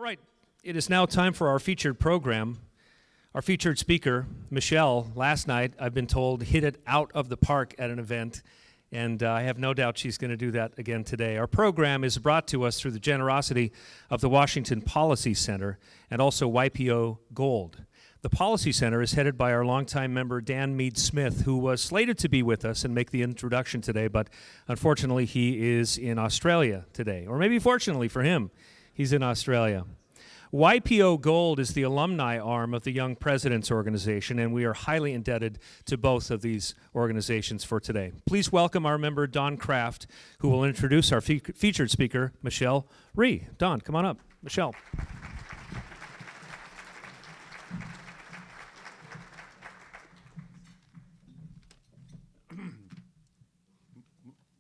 All right, it is now time for our featured program. Our featured speaker, Michelle, last night, I've been told, hit it out of the park at an event, and I have no doubt she's going to do that again today. Our program is brought to us through the generosity of the Washington Policy Center and also YPO Gold. The Policy Center is headed by our longtime member, Dan Mead-Smith, who was slated to be with us and make the introduction today, but unfortunately he is in Australia today. Or maybe fortunately for him, he's in Australia. YPO Gold is the alumni arm of the Young Presidents Organization, and we are highly indebted to both of these organizations for today. Please welcome our member, Don Kraft, who will introduce our featured speaker, Michelle Rhee. Don, come on up. Michelle.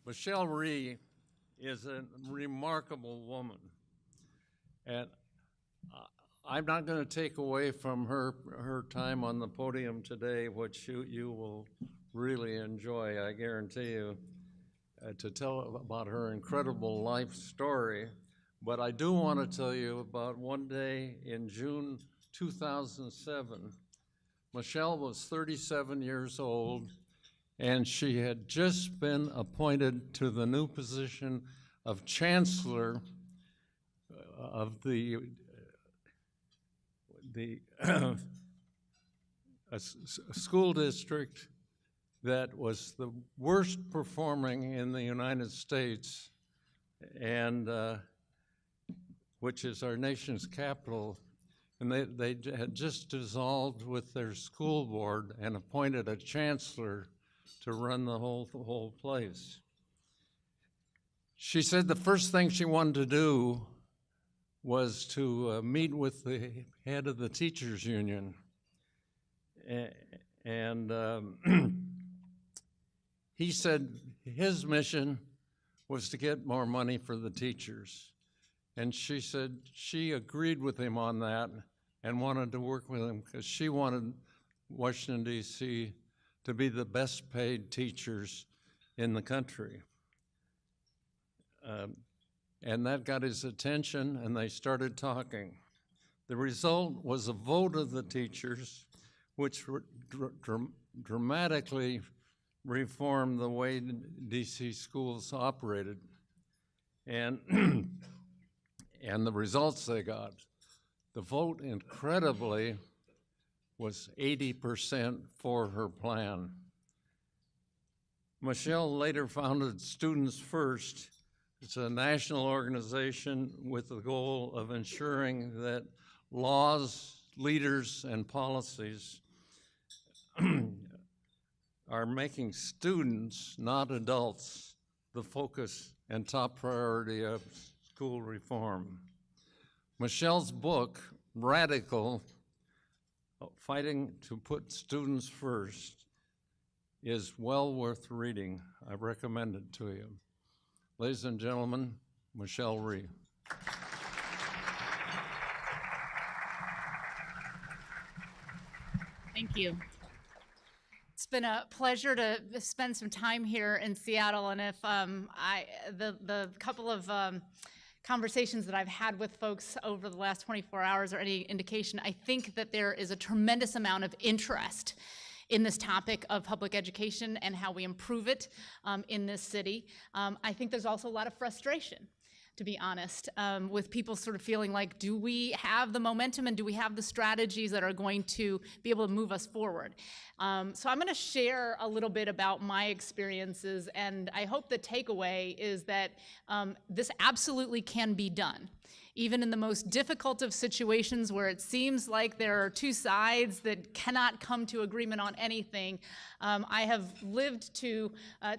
Michelle Rhee is a remarkable woman, and I'm not going to take away from her time on the podium today, which you will really enjoy, I guarantee you, to tell about her incredible life story. But I do want to tell you about one day in June 2007. Michelle was 37 years old, and she had just been appointed to the new position of chancellor of the a school district that was the worst performing in the United States, and which is our nation's capital. And they had just dissolved with their school board and appointed a chancellor to run the whole place. She said the first thing she wanted to do was to meet with the head of the teachers union. And he said his mission was to get more money for the teachers. And she said she agreed with him on that and wanted to work with him because she wanted Washington, D.C. to be the best paid teachers in the country. And that got his attention, and they started talking. The result was a vote of the teachers, which dramatically reformed the way DC schools operated. And, and the results they got. The vote, incredibly, was 80% for her plan. Michelle later founded StudentsFirst. It's a national organization with the goal of ensuring that laws, leaders, and policies are making students, not adults, the focus and top priority of school reform. Michelle's book, Radical, Fighting to Put Students First, is well worth reading. I recommend it to you. Ladies and gentlemen, Michelle Rhee. Thank you. It's been a pleasure to spend some time here in Seattle, and if the couple of conversations that I've had with folks over the last 24 hours are any indication, I think that there is a tremendous amount of interest in this topic of public education and how we improve it in this city. I think there's also a lot of frustration, to be honest, with people sort of feeling like, do we have the momentum and do we have the strategies that are going to be able to move us forward? So I'm gonna share a little bit about my experiences, and I hope the takeaway is that this absolutely can be done. Even in the most difficult of situations where it seems like there are two sides that cannot come to agreement on anything, I have lived to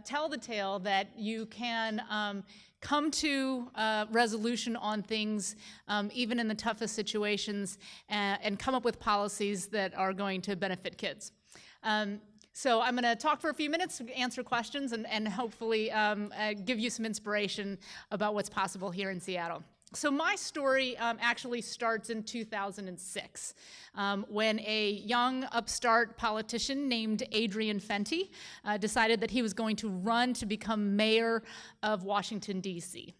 tell the tale that you can come to resolution on things, even in the toughest situations, and come up with policies that are going to benefit kids. So I'm going to talk for a few minutes, answer questions, and hopefully give you some inspiration about what's possible here in Seattle. So my story actually starts in 2006 when a young upstart politician named Adrian Fenty decided that he was going to run to become mayor of Washington, D.C.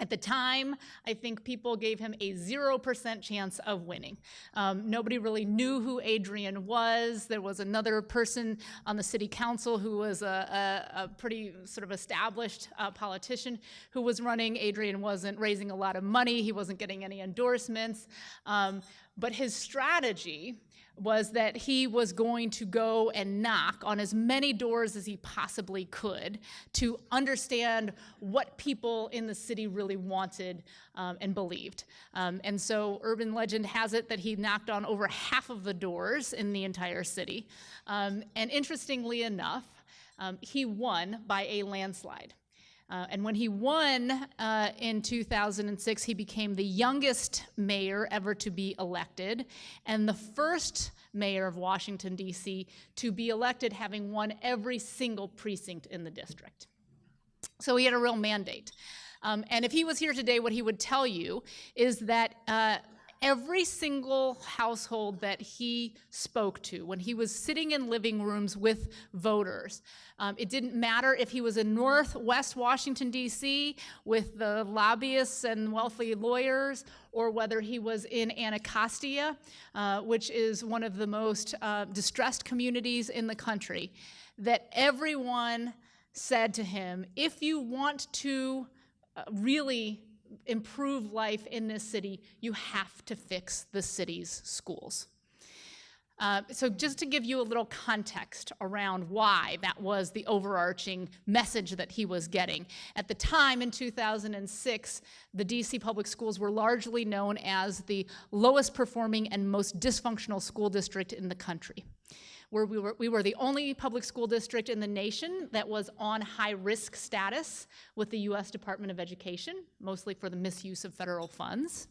At the time, I think people gave him a 0% chance of winning. Nobody really knew who Adrian was. There was another person on the city council who was a pretty sort of established politician who was running. Adrian wasn't raising a lot of money. He wasn't getting any endorsements. But his strategy was that he was going to go and knock on as many doors as he possibly could to understand what people in the city really wanted and believed. And so urban legend has it that he knocked on over half of the doors in the entire city. And interestingly enough, he won by a landslide. And when he won in 2006, he became the youngest mayor ever to be elected, and the first mayor of Washington, D.C. to be elected having won every single precinct in the district. So he had a real mandate. And if he was here today, what he would tell you is that every single household that he spoke to, when he was sitting in living rooms with voters, it didn't matter if he was in Northwest Washington, D.C. with the lobbyists and wealthy lawyers, or whether he was in Anacostia, which is one of the most distressed communities in the country, that everyone said to him, if you want to really improve life in this city, you have to fix the city's schools. So just to give you a little context around why that was the overarching message that he was getting. At the time, in 2006, the DC public schools were largely known as the lowest performing and most dysfunctional school district in the country. We were the only public school district in the nation that was on high-risk status with the U.S. Department of Education, mostly for the misuse of federal funds.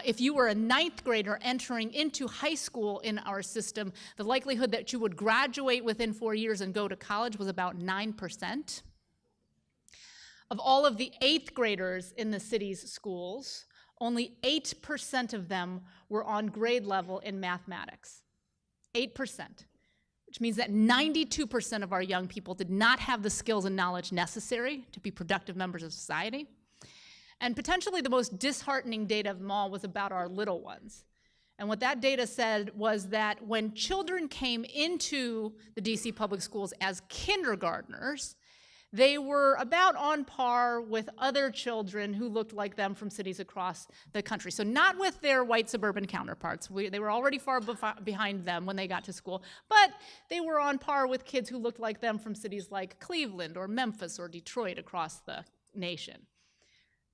If you were a 9th grader entering into high school in our system, the likelihood that you would graduate within 4 years and go to college was about 9%. Of all of the 8th graders in the city's schools, only 8% of them were on grade level in mathematics. 8%, which means that 92% of our young people did not have the skills and knowledge necessary to be productive members of society. And potentially the most disheartening data of them all was about our little ones. And what that data said was that when children came into the DC public schools as kindergartners, they were about on par with other children who looked like them from cities across the country. So not with their white suburban counterparts. They were already far behind them when they got to school, but they were on par with kids who looked like them from cities like Cleveland or Memphis or Detroit across the nation.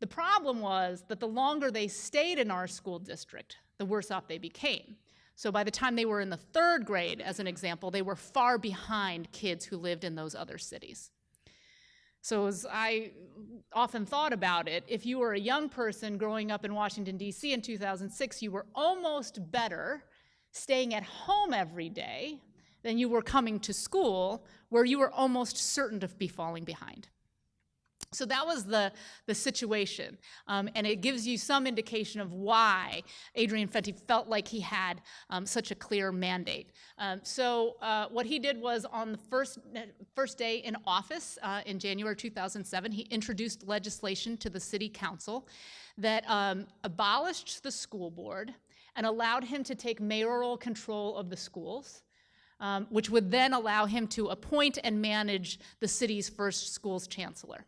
The problem was that the longer they stayed in our school district, the worse off they became. So by the time they were in the 3rd grade, as an example, they were far behind kids who lived in those other cities. So as I often thought about it, if you were a young person growing up in Washington, D.C. in 2006, you were almost better staying at home every day than you were coming to school, where you were almost certain to be falling behind. So that was the situation, and it gives you some indication of why Adrian Fenty felt like he had such a clear mandate. So what he did was on the first day in office in January 2007, he introduced legislation to the city council that abolished the school board and allowed him to take mayoral control of the schools, which would then allow him to appoint and manage the city's first schools chancellor.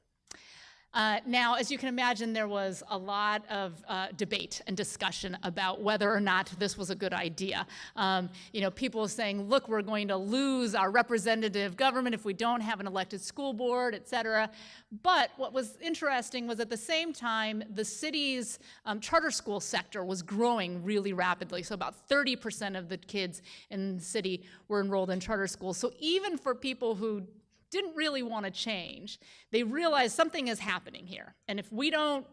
Now, as you can imagine, there was a lot of debate and discussion about whether or not this was a good idea. People saying, look, we're going to lose our representative government if we don't have an elected school board, et cetera. But what was interesting was at the same time, the city's charter school sector was growing really rapidly. So about 30% of the kids in the city were enrolled in charter schools. So even for people who didn't really want to change, they realized something is happening here. And if we don't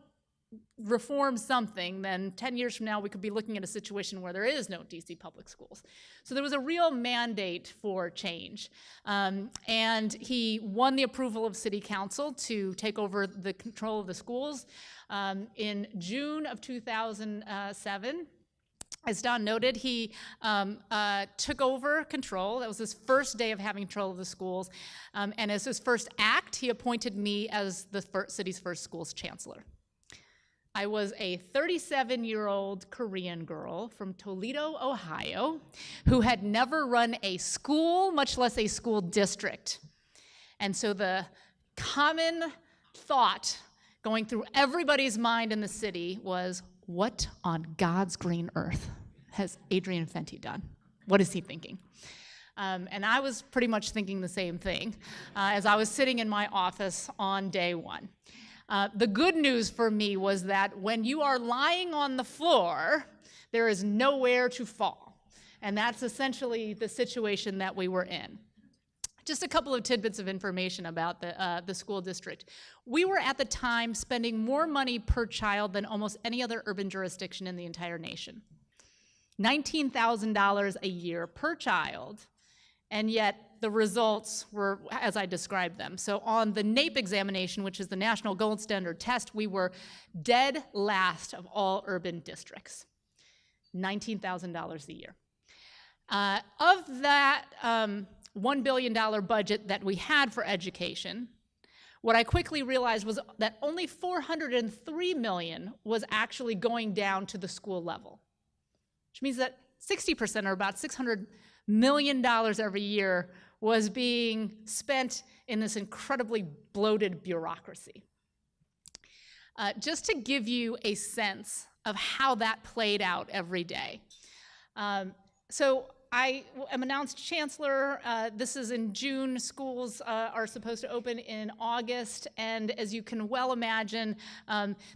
reform something, then 10 years from now, we could be looking at a situation where there is no DC public schools. So there was a real mandate for change. And he won the approval of City Council to take over the control of the schools in June of 2007. As Don noted, he took over control. That was his first day of having control of the schools. And as his first act, he appointed me as the city's first schools chancellor. I was a 37-year-old Korean girl from Toledo, Ohio, who had never run a school, much less a school district. And so the common thought going through everybody's mind in the city was, what on God's green earth has Adrian Fenty done? What is he thinking? And I was pretty much thinking the same thing as I was sitting in my office on day one. The good news for me was that when you are lying on the floor, there is nowhere to fall. And that's essentially the situation that we were in. Just a couple of tidbits of information about the school district. We were at the time spending more money per child than almost any other urban jurisdiction in the entire nation. $19,000 a year per child, and yet the results were as I described them. So on the NAEP examination, which is the National Gold Standard Test, we were dead last of all urban districts, $19,000 a year. Of that $1 billion budget that we had for education, what I quickly realized was that only $403 million was actually going down to the school level, which means that 60%, or about $600 million every year, was being spent in this incredibly bloated bureaucracy. Just to give you a sense of how that played out every day. So I am announced chancellor. This is in June. Schools are supposed to open in August. And as you can well imagine,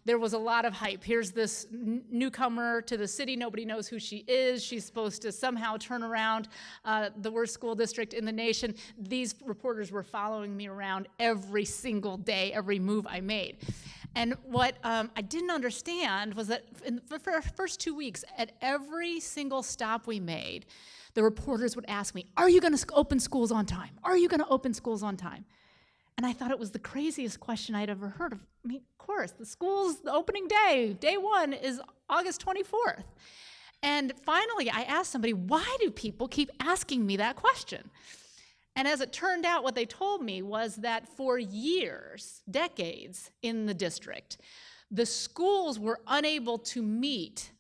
there was a lot of hype. Here's this newcomer to the city. Nobody knows who she is. She's supposed to somehow turn around the worst school district in the nation. These reporters were following me around every single day, every move I made. And what I didn't understand was that for the first 2 weeks, at every single stop we made, the reporters would ask me, are you going to open schools on time? Are you going to open schools on time? And I thought it was the craziest question I'd ever heard of. I mean, of course, the opening day, day one, is August 24th. And finally, I asked somebody, why do people keep asking me that question? And as it turned out, what they told me was that for years, decades in the district, the schools were unable to meet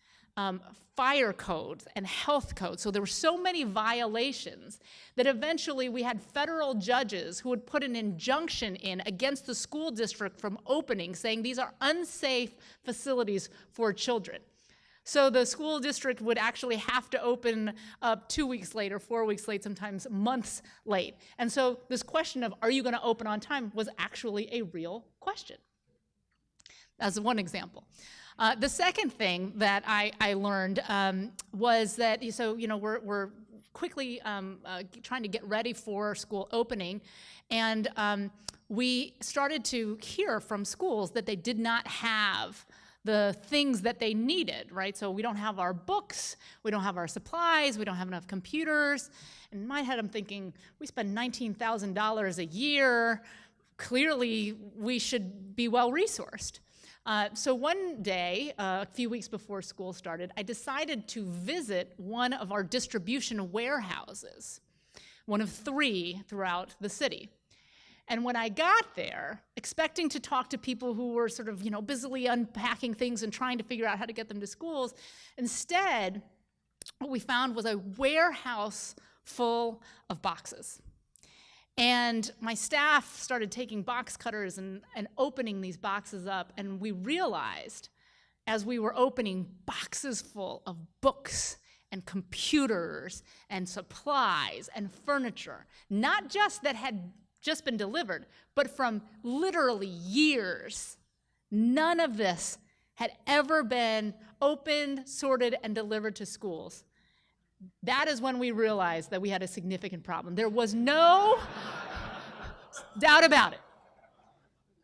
fire codes and health codes. So there were so many violations that eventually we had federal judges who would put an injunction in against the school district from opening, saying these are unsafe facilities for children. So the school district would actually have to open up 2 weeks late or 4 weeks late, sometimes months late. And so this question of, are you going to open on time, was actually a real question. As one example. The second thing that I learned was that, so we're quickly trying to get ready for school opening, and we started to hear from schools that they did not have the things that they needed, right? So we don't have our books, we don't have our supplies, we don't have enough computers. In my head, I'm thinking, we spend $19,000 a year. Clearly, we should be well-resourced. So one day, a few weeks before school started, I decided to visit one of our distribution warehouses, one of 3 throughout the city. And when I got there, expecting to talk to people who were sort of, busily unpacking things and trying to figure out how to get them to schools, instead, what we found was a warehouse full of boxes. And my staff started taking box cutters and opening these boxes up, and we realized, as we were opening boxes full of books and computers and supplies and furniture, not just that had just been delivered, but from literally years. None of this had ever been opened, sorted, and delivered to schools. That is when we realized that we had a significant problem. There was no doubt about it.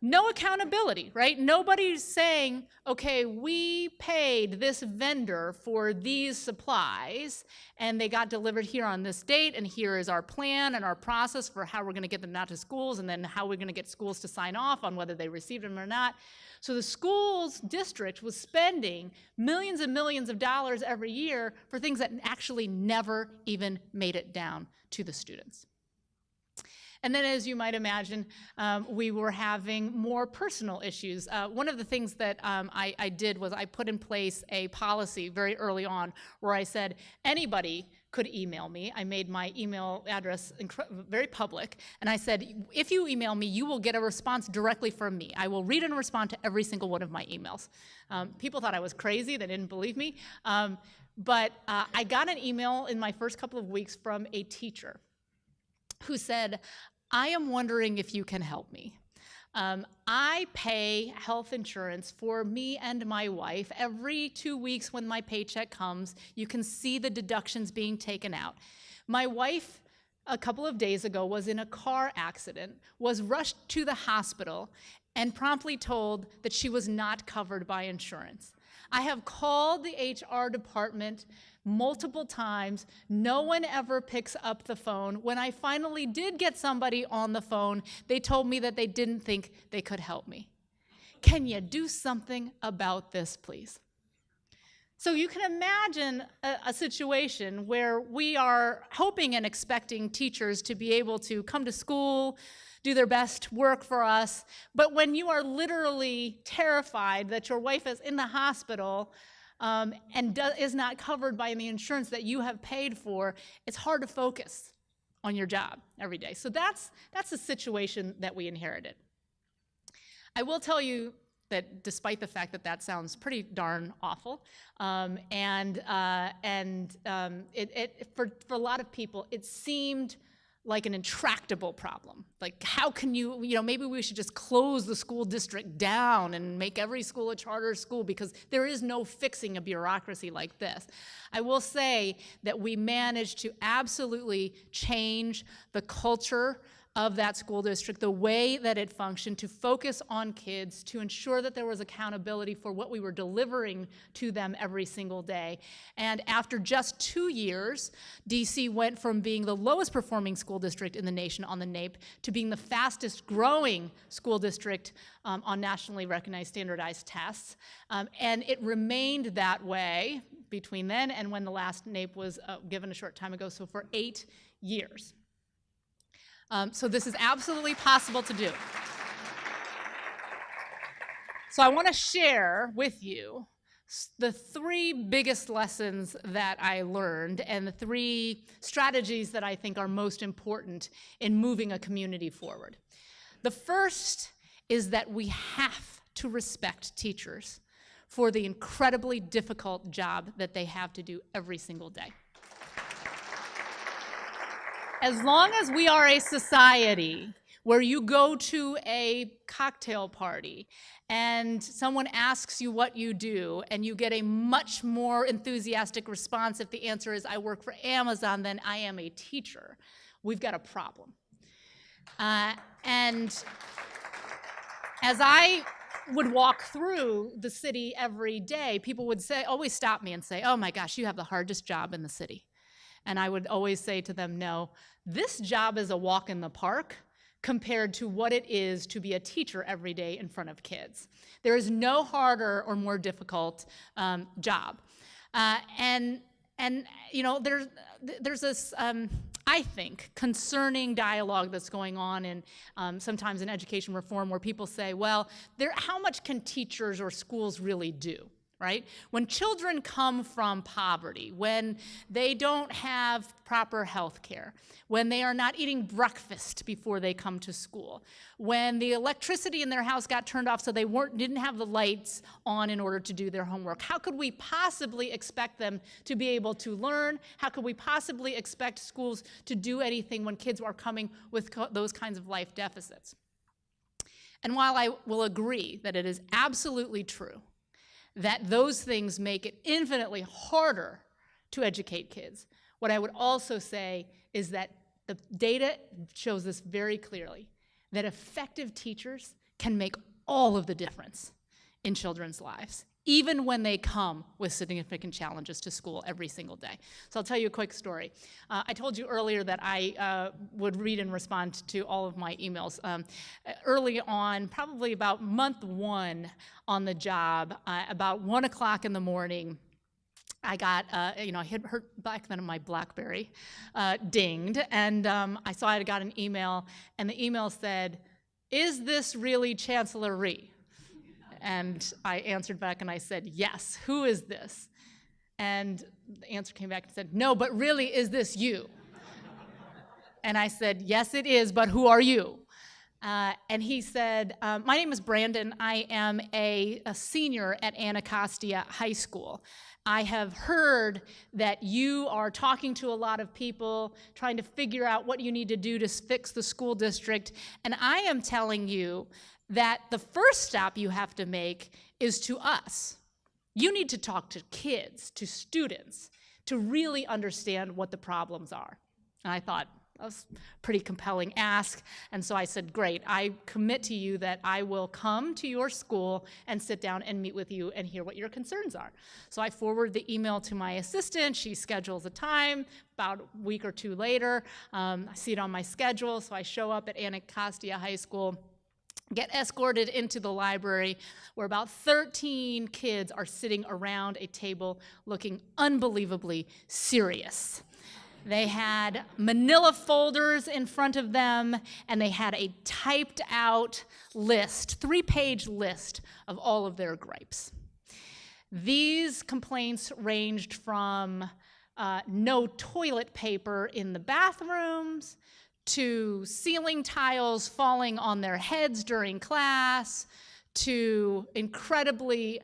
No accountability, right? Nobody's saying, okay, we paid this vendor for these supplies, and they got delivered here on this date, and here is our plan and our process for how we're going to get them out to schools, and then how we're going to get schools to sign off on whether they received them or not. So the schools district was spending millions and millions of dollars every year for things that actually never even made it down to the students. And then, as you might imagine, we were having more personal issues. One of the things that I did was I put in place a policy very early on where I said anybody could email me. I made my email address very public, and I said, if you email me, you will get a response directly from me. I will read and respond to every single one of my emails. People thought I was crazy. They didn't believe me. But I got an email in my first couple of weeks from a teacher who said, I am wondering if you can help me. I pay health insurance for me and my wife. Every 2 weeks when my paycheck comes, you can see the deductions being taken out. My wife, a couple of days ago, was in a car accident, was rushed to the hospital, and promptly told that she was not covered by insurance. I have called the HR department multiple times. No one ever picks up the phone. When I finally did get somebody on the phone, they told me that they didn't think they could help me. Can you do something about this, please? So you can imagine a situation where we are hoping and expecting teachers to be able to come to school, do their best work for us, but when you are literally terrified that your wife is in the hospital and is not covered by the insurance that you have paid for, it's hard to focus on your job every day. So that's the situation that we inherited. I will tell you that despite the fact that that sounds pretty darn awful, for a lot of people, it seemed like an intractable problem. Like, how can you maybe we should just close the school district down and make every school a charter school, because there is no fixing a bureaucracy like this. I will say that we managed to absolutely change the culture of that school district, the way that it functioned, to focus on kids, to ensure that there was accountability for what we were delivering to them every single day. And after just 2 years, DC went from being the lowest performing school district in the nation on the NAEP to being the fastest growing school district on nationally recognized standardized tests. And it remained that way between then and when the last NAEP was given a short time ago, so for 8 years. So this is absolutely possible to do. So I want to share with you the 3 biggest lessons that I learned and the 3 strategies that I think are most important in moving a community forward. The first is that we have to respect teachers for the incredibly difficult job that they have to do every single day. As long as we are a society where you go to a cocktail party and someone asks you what you do and you get a much more enthusiastic response if the answer is, I work for Amazon, than I am a teacher, we've got a problem. And as I would walk through the city every day, people would always stop me and say, oh my gosh, you have the hardest job in the city. And I would always say to them, no, this job is a walk in the park compared to what it is to be a teacher every day in front of kids. There is no harder or more difficult job. And there's this, I think, concerning dialogue that's going on in sometimes in education reform, where people say, well, how much can teachers or schools really do? Right? When children come from poverty, when they don't have proper health care, when they are not eating breakfast before they come to school, when the electricity in their house got turned off so they didn't have the lights on in order to do their homework, how could we possibly expect them to be able to learn? How could we possibly expect schools to do anything when kids are coming with those kinds of life deficits? And while I will agree that it is absolutely true that those things make it infinitely harder to educate kids, what I would also say is that the data shows this very clearly, that effective teachers can make all of the difference in children's lives, even when they come with significant challenges to school every single day. So I'll tell you a quick story. I told you earlier that I would read and respond to all of my emails. Early on, probably about month 1 on the job, about 1 o'clock in the morning, I got, I had heard back then my BlackBerry dinged, and I saw I got an email, and the email said, "Is this really Chancellor Rhee?" And I answered back and I said, "Yes, who is this?" And the answer came back and said, "No, but really, is this you?" And I said, "Yes, it is, but who are you?" And he said, "My name is Brandon. I am a senior at Anacostia High School. I have heard that you are talking to a lot of people, trying to figure out what you need to do to fix the school district, and I am telling you that the first step you have to make is to us. You need to talk to kids, to students, to really understand what the problems are." And I thought, that was a pretty compelling ask, and so I said, "Great, I commit to you that I will come to your school and sit down and meet with you and hear what your concerns are." So I forward the email to my assistant. She schedules a time. About a week or two later, I see it on my schedule, so I show up at Anacostia High School, get escorted into the library where about 13 kids are sitting around a table looking unbelievably serious. They had manila folders in front of them, and they had a typed out list, 3-page list of all of their gripes. These complaints ranged from no toilet paper in the bathrooms, to ceiling tiles falling on their heads during class, to incredibly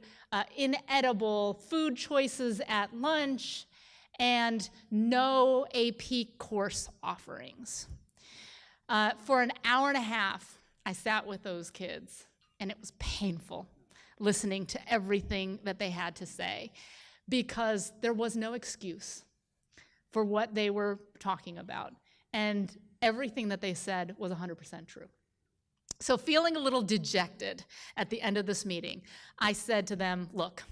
inedible food choices at lunch, and no AP course offerings. For an hour and a half, I sat with those kids, and it was painful listening to everything that they had to say, because there was no excuse for what they were talking about, and everything that they said was 100% true. So feeling a little dejected at the end of this meeting, I said to them, "Look,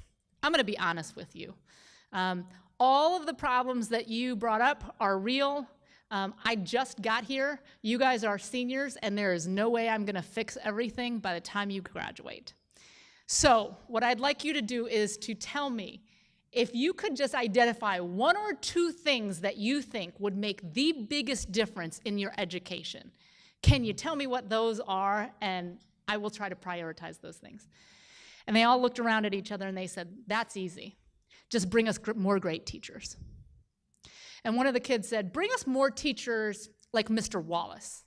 I'm gonna be honest with you. All of the problems that you brought up are real. I just got here. You guys are seniors, and there is no way I'm gonna fix everything by the time you graduate. So what I'd like you to do is to tell me if you could just identify 1 or 2 things that you think would make the biggest difference in your education. Can you tell me what those are? And I will try to prioritize those things." And they all looked around at each other and they said, "That's easy. Just bring us more great teachers." And one of the kids said, "Bring us more teachers like Mr. Wallace."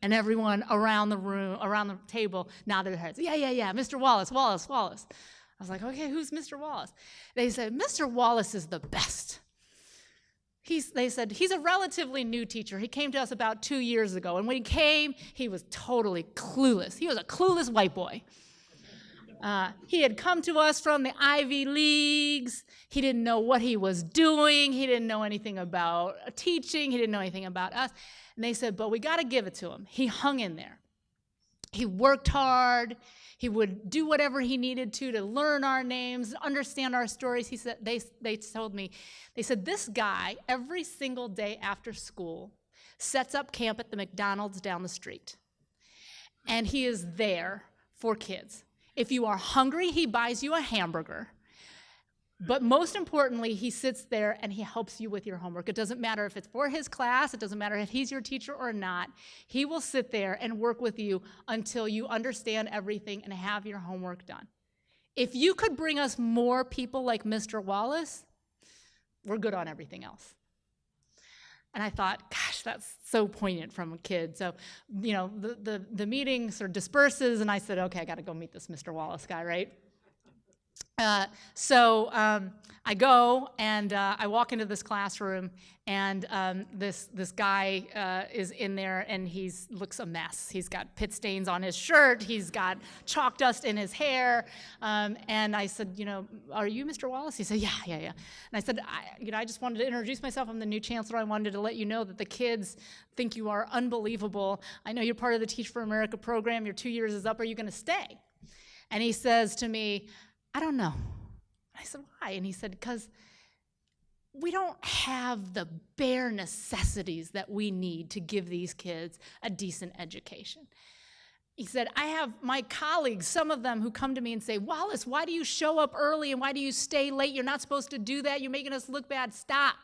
And everyone around the room, around the table, nodded their heads. Yeah, Mr. Wallace. I was like, "Okay, who's Mr. Wallace?" They said, "Mr. Wallace is the best." They said, "He's a relatively new teacher. He came to us about 2 years ago, and when he came, he was totally clueless. He was a clueless white boy. He had come to us from the Ivy Leagues. He didn't know what he was doing. He didn't know anything about teaching. He didn't know anything about us." And they said, "But we got to give it to him. He hung in there. He worked hard. He would do whatever he needed to learn our names, understand our stories." He said, they told me, they said, "This guy, every single day after school, sets up camp at the McDonald's down the street. And he is there for kids. If you are hungry, he buys you a hamburger. But most importantly, he sits there and he helps you with your homework. It doesn't matter if it's for his class. It doesn't matter if he's your teacher or not. He will sit there and work with you until you understand everything and have your homework done. If you could bring us more people like Mr. Wallace, we're good on everything else." And I thought, gosh, that's so poignant from a kid. So, the meeting sort of disperses, and I said, "Okay, I got to go meet this Mr. Wallace guy, right?" So I go and I walk into this classroom, and this guy is in there, and he looks a mess. He's got pit stains on his shirt. He's got chalk dust in his hair. And I said, "Are you Mr. Wallace?" He said, Yeah. And I said, I just wanted to introduce myself. I'm the new chancellor. I wanted to let you know that the kids think you are unbelievable. I know you're part of the Teach for America program. Your 2 years is up. Are you going to stay?" And he says to me, "I don't know." I said, "Why?" And he said, "Because we don't have the bare necessities that we need to give these kids a decent education. he said, I have my colleagues, some of them who come to me and say, Wallace, why do you show up early and why do you stay late? You're not supposed to do that. You're making us look bad. Stop.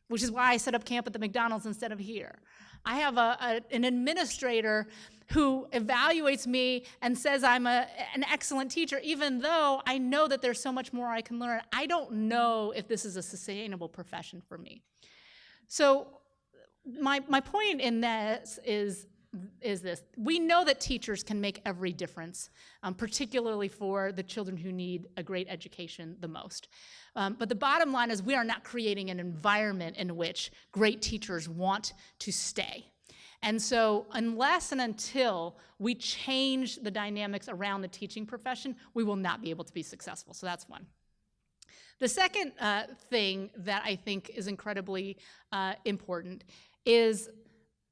Which is why I set up camp at the McDonald's instead of here. I have an administrator who evaluates me and says I'm an excellent teacher, even though I know that there's so much more I can learn. I don't know if this is a sustainable profession for me. So my point in this is this. We know that teachers can make every difference, particularly for the children who need a great education the most. But the bottom line is we are not creating an environment in which great teachers want to stay. And so unless and until we change the dynamics around the teaching profession, we will not be able to be successful. So that's one. The second thing that I think is incredibly important is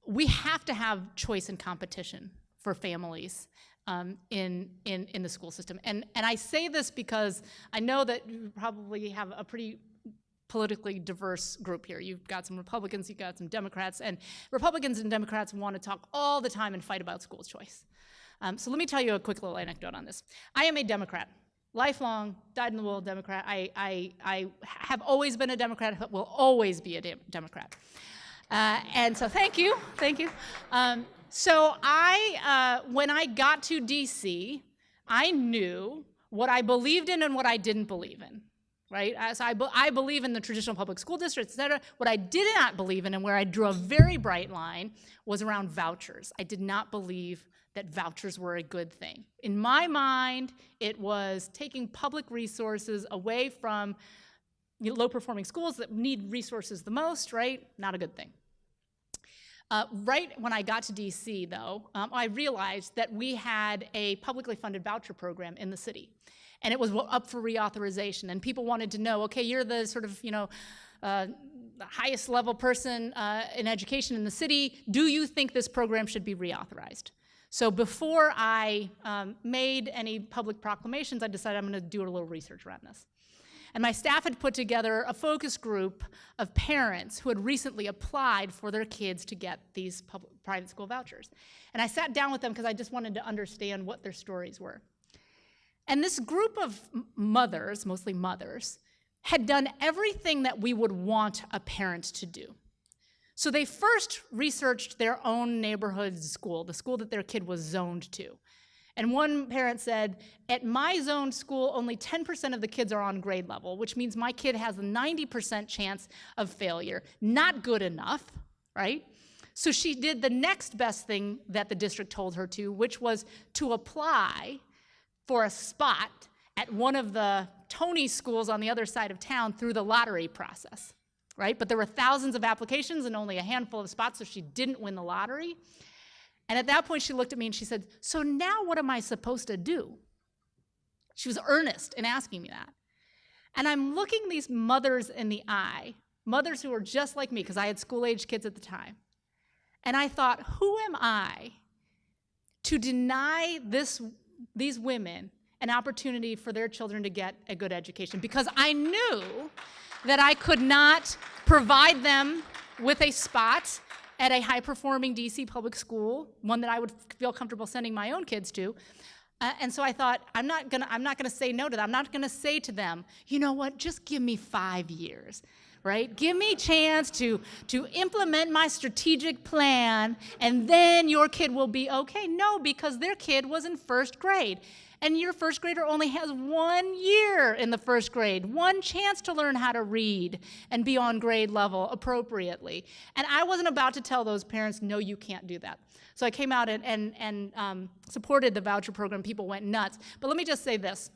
we have to have choice and competition for families in the school system. And I say this because I know that you probably have a pretty politically diverse group here. You've got some Republicans, you've got some Democrats, and Republicans and Democrats want to talk all the time and fight about school choice. So let me tell you a quick little anecdote on this. I am a Democrat, lifelong, dyed-in-the-wool Democrat. I have always been a Democrat, but will always be a Democrat. And so thank you. So when I got to DC, I knew what I believed in and what I didn't believe in, right? So I believe in the traditional public school districts, et cetera. What I did not believe in and where I drew a very bright line was around vouchers. I did not believe that vouchers were a good thing. In my mind, it was taking public resources away from low-performing schools that need resources the most, right? Not a good thing. Right when I got to DC, though, I realized that we had a publicly funded voucher program in the city. And it was up for reauthorization. And people wanted to know, okay, you're the sort of, the highest level person in education in the city. Do you think this program should be reauthorized? So before I made any public proclamations, I decided I'm going to do a little research around this. And my staff had put together a focus group of parents who had recently applied for their kids to get these private school vouchers. And I sat down with them because I just wanted to understand what their stories were. And this group of mothers, mostly mothers, had done everything that we would want a parent to do. So they first researched their own neighborhood school, the school that their kid was zoned to. And one parent said, at my zoned school, only 10% of the kids are on grade level, which means my kid has a 90% chance of failure. Not good enough, right? So she did the next best thing that the district told her to, which was to apply for a spot at one of the Tony schools on the other side of town through the lottery process, right? But there were thousands of applications and only a handful of spots, so she didn't win the lottery. And at that point, she looked at me and she said, so now what am I supposed to do? She was earnest in asking me that. And I'm looking these mothers in the eye, mothers who were just like me, because I had school-age kids at the time. And I thought, who am I to deny these women an opportunity for their children to get a good education? Because I knew that I could not provide them with a spot at a high-performing DC public school, one that I would feel comfortable sending my own kids to. And so I thought, I'm not gonna say no to them. I'm not gonna say to them, you know what, just give me 5 years, right? Give me a chance to implement my strategic plan, and then your kid will be okay. No, because their kid was in first grade. And your first grader only has 1 year in the first grade, one chance to learn how to read and be on grade level appropriately. And I wasn't about to tell those parents, no, you can't do that. So I came out and supported the voucher program. People went nuts. But let me just say this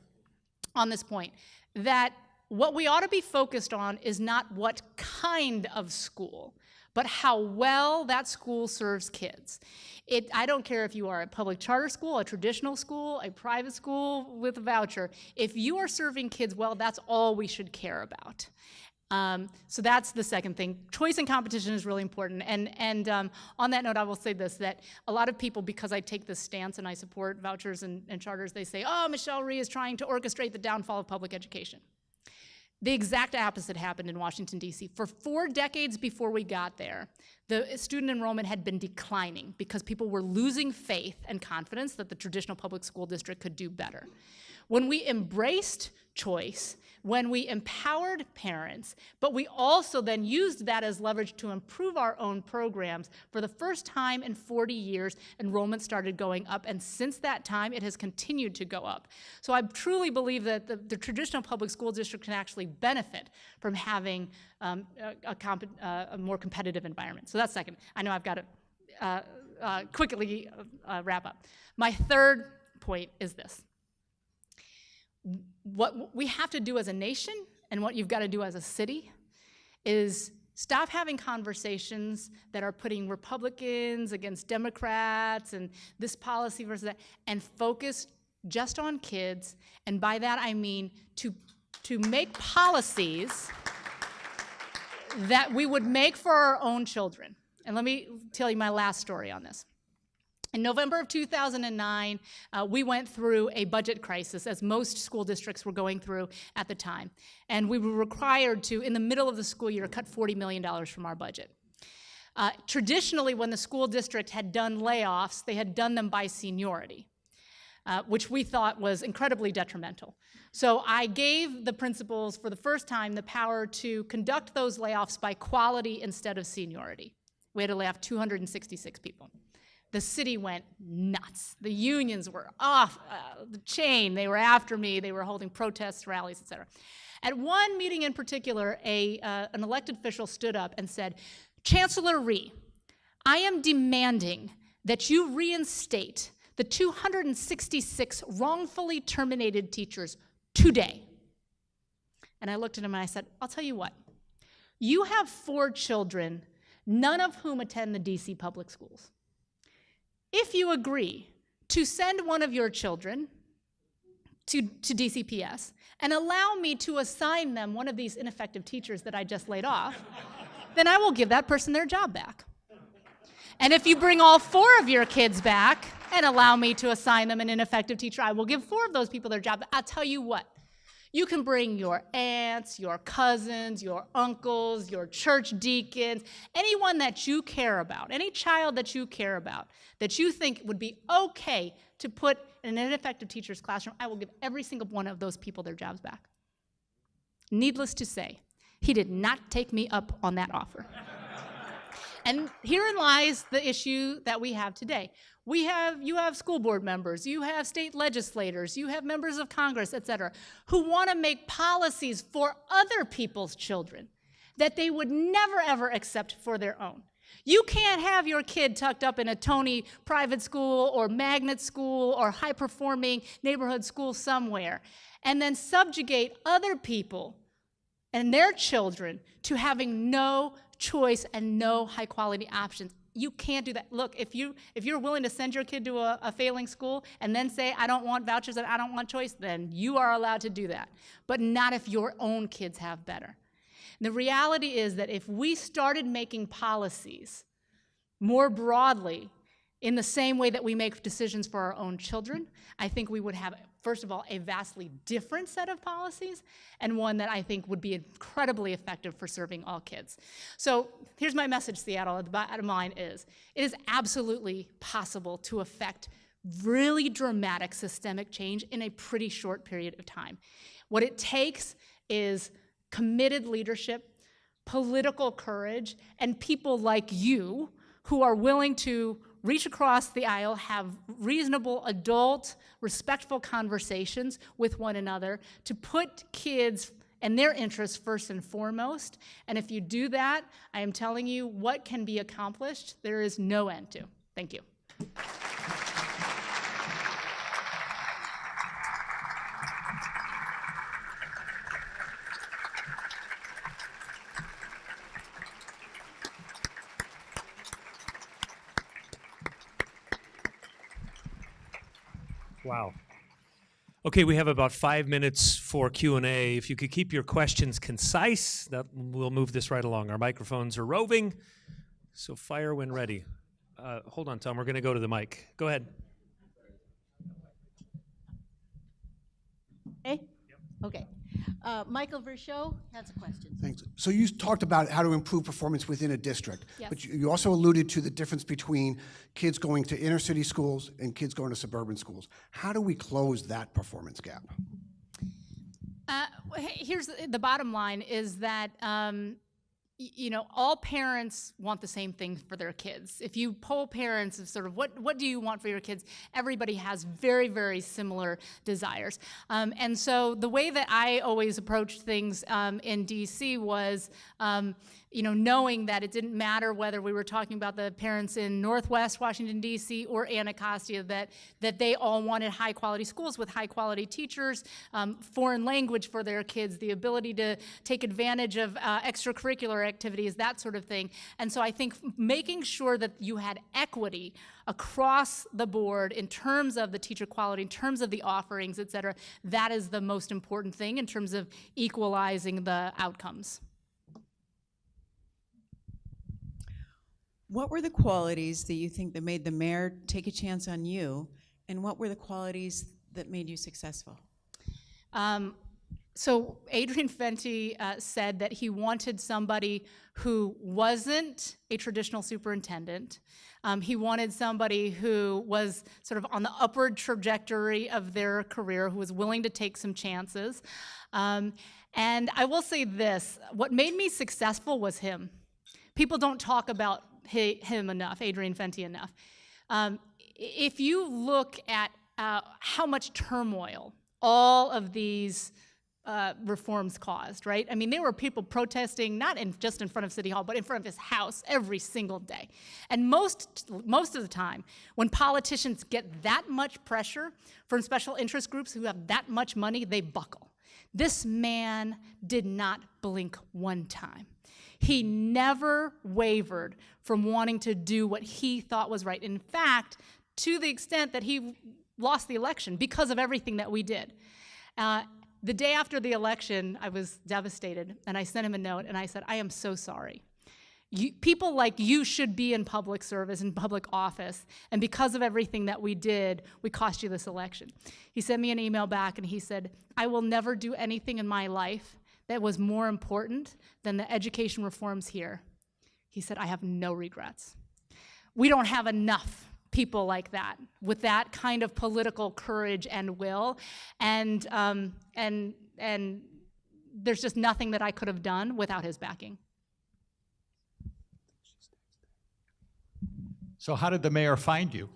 on this point, that what we ought to be focused on is not what kind of school, but how well that school serves kids. I don't care if you are a public charter school, a traditional school, a private school with a voucher. If you are serving kids well, that's all we should care about. So that's the second thing. Choice and competition is really important. And on that note, I will say this, that a lot of people, because I take this stance and I support vouchers and charters, they say, oh, Michelle Rhee is trying to orchestrate the downfall of public education. The exact opposite happened in Washington, D.C. For 4 decades before we got there, the student enrollment had been declining because people were losing faith and confidence that the traditional public school district could do better. When we embraced choice, when we empowered parents, but we also then used that as leverage to improve our own programs, for the first time in 40 years, enrollment started going up, and since that time, it has continued to go up. So I truly believe that the traditional public school district can actually benefit from having a more competitive environment. So that's second. I know I've got to quickly wrap up. My third point is this. What we have to do as a nation and what you've got to do as a city is stop having conversations that are putting Republicans against Democrats and this policy versus that, and focus just on kids. And by that I mean to make policies that we would make for our own children. And let me tell you my last story on this. In November of 2009, we went through a budget crisis, as most school districts were going through at the time. And we were required to, in the middle of the school year, cut $40 million from our budget. Traditionally, when the school district had done layoffs, they had done them by seniority, which we thought was incredibly detrimental. So I gave the principals, for the first time, the power to conduct those layoffs by quality instead of seniority. We had to lay off 266 people. The city went nuts. The unions were off the chain. They were after me. They were holding protests, rallies, et cetera. At one meeting in particular, an elected official stood up and said, "Chancellor Rhee, I am demanding that you reinstate the 266 wrongfully terminated teachers today." And I looked at him and I said, "I'll tell you what. You have 4 children, none of whom attend the DC public schools. If you agree to send one of your children to DCPS and allow me to assign them one of these ineffective teachers that I just laid off, then I will give that person their job back. And if you bring all 4 of your kids back and allow me to assign them an ineffective teacher, I will give 4 of those people their job back. I'll tell you what. You can bring your aunts, your cousins, your uncles, your church deacons, anyone that you care about, any child that you care about, that you think would be okay to put in an ineffective teacher's classroom, I will give every single one of those people their jobs back." Needless to say, he did not take me up on that offer. And herein lies the issue that we have today. You have school board members, you have state legislators, you have members of Congress, et cetera, who want to make policies for other people's children that they would never, ever accept for their own. You can't have your kid tucked up in a Tony private school or magnet school or high-performing neighborhood school somewhere and then subjugate other people and their children to having no choice and no high-quality options. You can't do that. Look, if you're willing to send your kid to a failing school and then say, "I don't want vouchers and I don't want choice," then you are allowed to do that. But not if your own kids have better. And the reality is that if we started making policies more broadly in the same way that we make decisions for our own children, I think we would have, first of all, a vastly different set of policies, and one that I think would be incredibly effective for serving all kids. So here's my message, Seattle. The bottom line is, it is absolutely possible to affect really dramatic systemic change in a pretty short period of time. What it takes is committed leadership, political courage, and people like you who are willing to reach across the aisle, have reasonable, adult, respectful conversations with one another to put kids and their interests first and foremost. And if you do that, I am telling you what can be accomplished, there is no end to. Thank you. Wow. Okay, we have about 5 minutes for Q&A. If you could keep your questions concise, we'll move this right along. Our microphones are roving, so fire when ready. Hold on, Tom. We're going to go to the mic. Go ahead. Okay? Okay. Michael Vershow has a question. Thanks. So you talked about how to improve performance within a district, Yes. but you also alluded to the difference between kids going to inner city schools and kids going to suburban schools. How do we close that performance gap? Here's the bottom line is that, all parents want the same thing for their kids. If you poll parents of sort of what do you want for your kids, everybody has very, very similar desires. And so the way that I always approached things in DC was, knowing that it didn't matter whether we were talking about the parents in Northwest Washington, D.C. or Anacostia, that they all wanted high-quality schools with high-quality teachers, foreign language for their kids, the ability to take advantage of extracurricular activities, that sort of thing. And so I think making sure that you had equity across the board in terms of the teacher quality, in terms of the offerings, et cetera, that is the most important thing in terms of equalizing the outcomes. What were the qualities that you think that made the mayor take a chance on you, and what were the qualities that made you successful? So Adrian Fenty said that he wanted somebody who wasn't a traditional superintendent. He wanted somebody who was sort of on the upward trajectory of their career, who was willing to take some chances. And I will say this, what made me successful was him. People don't talk about him enough, Adrian Fenty enough. If you look at how much turmoil all of these reforms caused, right? I mean, there were people protesting, not just in front of City Hall, but in front of his house every single day. And most of the time, when politicians get that much pressure from special interest groups who have that much money, they buckle. This man did not blink one time. He never wavered from wanting to do what he thought was right. In fact, to the extent that he lost the election because of everything that we did. The day after the election, I was devastated, and I sent him a note, and I said, I am so sorry. People like you should be in public service, in public office, and because of everything that we did, we cost you this election. He sent me an email back, and he said, I will never do anything in my life that was more important than the education reforms here. He said, I have no regrets. We don't have enough people like that, with that kind of political courage and will, and there's just nothing that I could have done without his backing. So how did the mayor find you?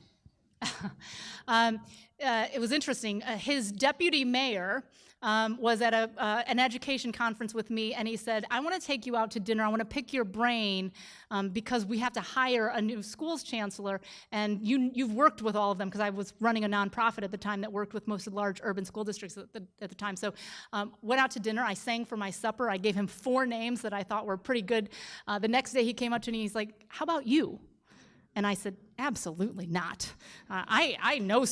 It was interesting. His deputy mayor was at an education conference with me, and he said, I want to take you out to dinner. I want to pick your brain because we have to hire a new schools chancellor, and you've worked with all of them, because I was running a nonprofit at the time that worked with most of the large urban school districts at the time. So went out to dinner. I sang for my supper. I gave him 4 names that I thought were pretty good. The next day he came up to me, he's like, how about you? And I said, absolutely not. I know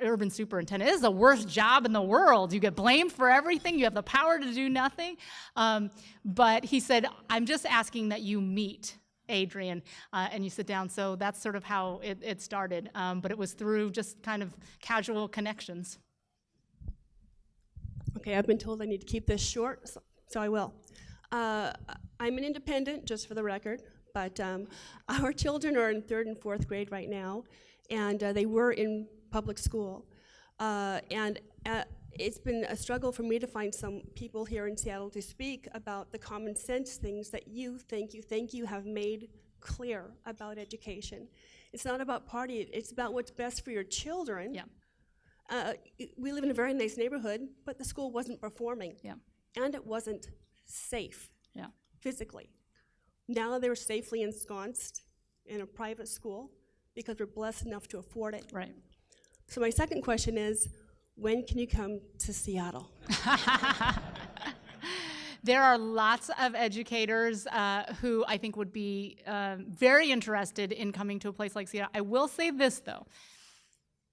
urban superintendent. It is the worst job in the world. You get blamed for everything. You have the power to do nothing. But he said, I'm just asking that you meet Adrian and you sit down. So that's sort of how it started. But it was through just kind of casual connections. Okay, I've been told I need to keep this short, so I will. I'm an independent, just for the record. But our children are in 3rd and 4th grade right now, and they were in public school. It's been a struggle for me to find some people here in Seattle to speak about the common sense things that you have made clear about education. It's not about party, it's about what's best for your children. Yeah. We live in a very nice neighborhood, but the school wasn't performing. Yeah. And it wasn't safe. Yeah. Physically. Now they're safely ensconced in a private school because we're blessed enough to afford it. Right. So my second question is, when can you come to Seattle? There are lots of educators who I think would be very interested in coming to a place like Seattle. I will say this, though.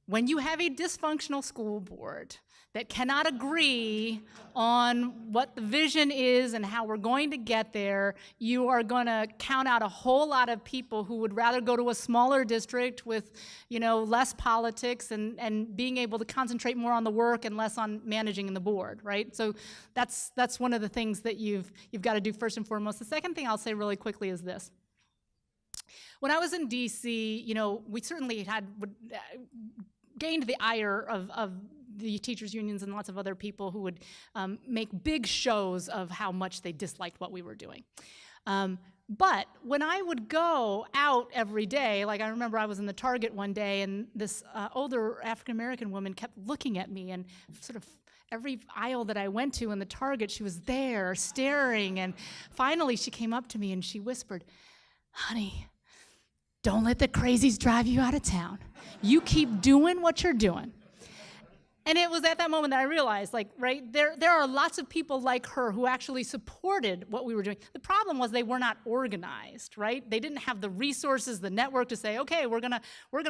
when you have a dysfunctional school board that cannot agree on what the vision is and how we're going to get there, you are going to count out a whole lot of people who would rather go to a smaller district with, less politics and being able to concentrate more on the work and less on managing the board, right? So that's one of the things that you've got to do first and foremost. The second thing I'll say really quickly is this. When I was in DC, we certainly had gained the ire of the teachers' unions and lots of other people who would make big shows of how much they disliked what we were doing. But when I would go out every day, like I remember I was in the Target one day and this older African-American woman kept looking at me, and sort of every aisle that I went to in the Target, she was there staring, and finally she came up to me and she whispered, "Honey, don't let the crazies drive you out of town. You keep doing what you're doing." And it was at that moment that I realized, there are lots of people like her who actually supported what we were doing. The problem was they were not organized, right? They didn't have the resources, the network to say, okay, we're gonna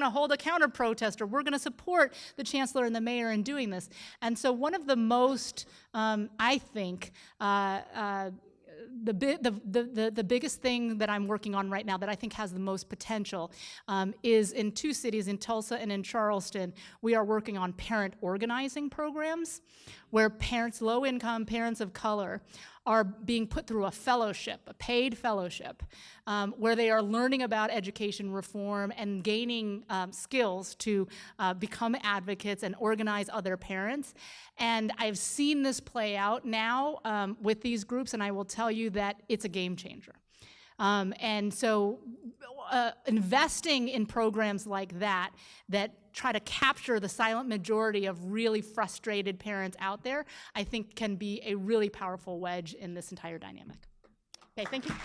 hold a counter protest, or we're gonna support the chancellor and the mayor in doing this. And so one of the most, I think, the biggest thing that I'm working on right now that I think has the most potential is in two cities, in Tulsa and in Charleston. We are working on parent organizing programs where parents, low-income parents of color, are being put through a fellowship, a paid fellowship, where they are learning about education reform and gaining skills to become advocates and organize other parents. And I've seen this play out now with these groups, and I will tell you that it's a game changer. And so investing in programs like that try to capture the silent majority of really frustrated parents out there, I think can be a really powerful wedge in this entire dynamic. Okay, thank you.